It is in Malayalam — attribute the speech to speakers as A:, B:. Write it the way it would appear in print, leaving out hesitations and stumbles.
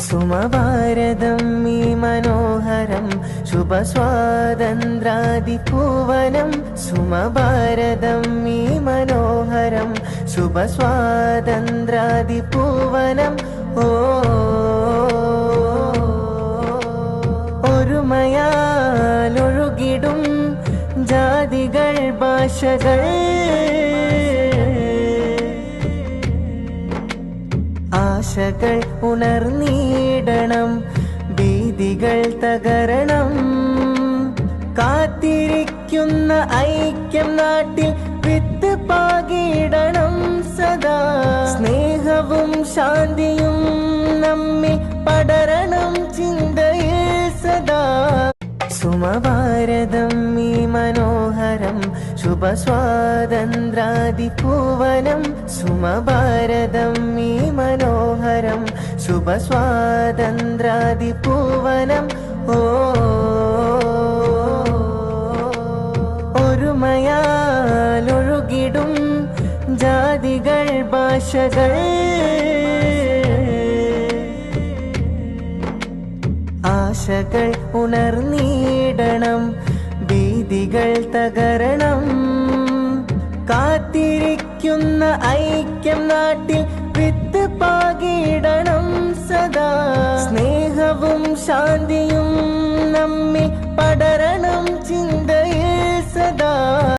A: സുമഭാരതം ഈ മനോഹരം ശുഭസ്വാതന്ത്രാദിഭുവനം. സുമഭാരതം ഈ മനോഹരം ശുഭസ്വാതന്ത്രാദിഭുവനം. ഓ ഒരുമയാലൊഴുകിടും ജാതികൾ ഭാഷകൾ, ആശകൾ ഉണർന്നിടണം, ഭീതികൾ തകരണം. കാത്തിരിക്കുന്ന ഐക്യം നാട്ടിൽ വിത്ത് പാകിടണം സദാ. സ്നേഹവും ശാന്തിയും നമ്മിൽ പടരണം ചിന്തയിൽ സദാ. സുമഭാരതം ഈ മനോഹരം ശുഭസ്വാതന്ത്രാദിഭുവനം. സുമഭാരതം ഈ മനോഹരം ശുഭസ്വാതന്ത്രാദിഭുവനം. ഓ ഒരുമയാലൊഴുകിടും ജാതികൾ ഭാഷകൾ, ആശകൾ ഉണർന്നിടണം, ഭീതികൾ തകരണം. കാത്തിരിക്കുന്ന ഐക്യം നാട്ടിൽ